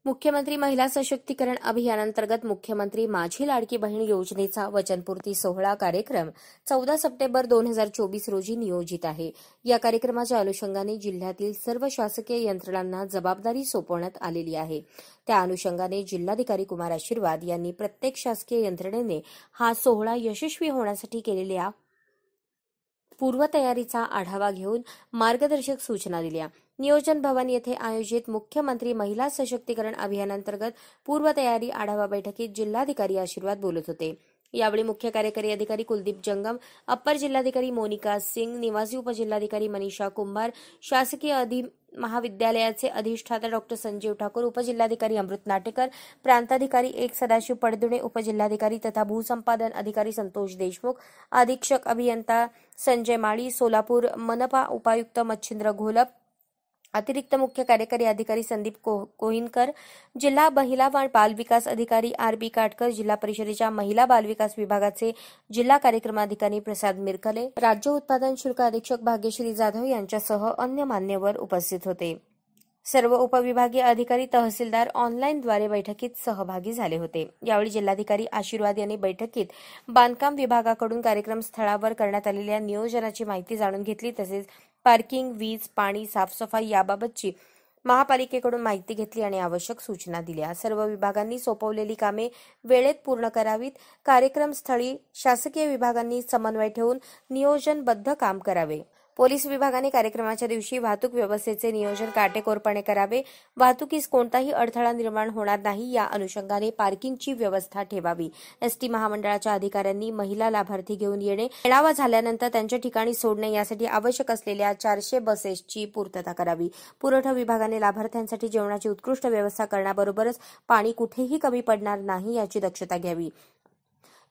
मुख्यमंत्री महिला सशक्तीकरण अभियानांतर्गत मुख्यमंत्री माझी लाडकी बहीण योजनेचा वचनपूर्ती सोहळा कार्यक्रम 14 सप्टेंबर 2024 रोजी नियोजित आहे। या कार्यक्रमाच्या अनुषंगाने जिल्ह्यातील सर्व शासकीय यंत्रणांना जबाबदारी सोपवण्यात आलेली आहे। त्या अनुषंगाने जिल्हाधिकारी कुमार आशीर्वाद यांनी प्रत्येक शासकीय यंत्रणेने हा सोहळा यशस्वी होण्यासाठी केलेल्या पूर्वतयारीचा आढावा घेऊन मार्गदर्शक सूचना दिल्या। नियोजन भवन येथे आयोजित मुख्यमंत्री महिला सशक्तीकरण अभियानांतर्गत पूर्वतयारी आढावा बैठकीत जिल्हाधिकारी आशीर्वाद बोलत होते। यावेळी मुख्य कार्यकारी अधिकारी कुलदीप जंगम, अप्पर जिल्हाधिकारी मोनिका सिंग, निवासी उपजिल्हाधिकारी मनीषा कुंभार, शासकीय महाविद्यालयाचे अधिष्ठाता डॉक्टर संजीव ठाकूर, उपजिल्हाधिकारी अमृत नाटेकर, प्रांताधिकारी 1 सदाशिव पडदुणे, उपजिल्हाधिकारी तथा भूसंपादन अधिकारी संतोष देशमुख, अधीक्षक अभियंता संजय माळी, सोलापूर मनपा उपायुक्त मच्छिंद्र घोलप, अतिरिक्त मुख्य कार्यकारी अधिकारी संदीप कोहिनकर, जिल्हा महिला व बाल विकास अधिकारी आर.बी. काटकर, जिल्हा परिषदेच्या महिला बाल विकास विभागाचे जिल्हा कार्यक्रमाधिकारी प्रसाद मिरकले, राज्य उत्पादन शुल्क अधीक्षक भाग्यश्री जाधव यांच्यासह अन्य मान्यवर उपस्थित होते। सर्व उपविभागीय अधिकारी, तहसीलदार ऑनलाईनद्वारे बैठकीत सहभागी झाले होते। यावेळी जिल्हाधिकारी आशीर्वाद यांनी बैठकीत बांधकाम विभागाकडून कार्यक्रम स्थळावर करण्यात आलेल्या नियोजनाची माहिती जाणून घेतली। तसेच पार्किंग, वीज, पाणी, साफसफाई याबाबतची महापालिकेकडून माहिती घेतली आणि आवश्यक सूचना दिल्या। सर्व विभागांनी सोपवलेली कामे वेळेत पूर्ण करावीत। कार्यक्रमस्थळी शासकीय विभागांनी समन्वय ठेवून नियोजनबद्ध काम करावे। पोलीस विभागाने कार्यक्रमाच्या दिवशी वाहतूक व्यवस्थेचे नियोजन काटेकोरपणे करावे। वाहतुकीस कोणताही अडथळा निर्माण होणार नाही या अनुषंगाने पार्किंगची व्यवस्था ठेवावी। एसटी महामंडळाच्या अधिकाऱ्यांनी महिला लाभार्थी घेऊन येणे, मेळावा झाल्यानंतर त्यांच्या ठिकाणी सोडणे यासाठी आवश्यक असलेल्या 400 बसेसची पूर्तता करावी। पुरवठा विभागाने लाभार्थ्यांसाठी जेवणाची उत्कृष्ट व्यवस्था करण्याबरोबरच पाणी कुठेही कमी पडणार नाही याची दक्षता घ्यावी।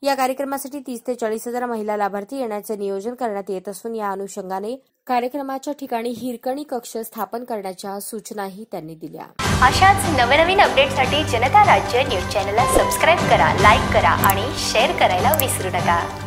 या कार्यक्रमासाठी 30 ते 40 हजार महिला लाभार्थी येण्याचे नियोजन करण्यात येत असून या अनुषंगाने कार्यक्रमाच्या ठिकाणी हिरकणी कक्ष स्थापन करण्याच्या सूचनाही त्यांनी दिल्या। अशाच नवनवीन अपडेटसाठी जनता राज्य न्यूज चॅनलला सबस्क्राइब करा, लाईक करा आणि शेअर करायला विसरू नका।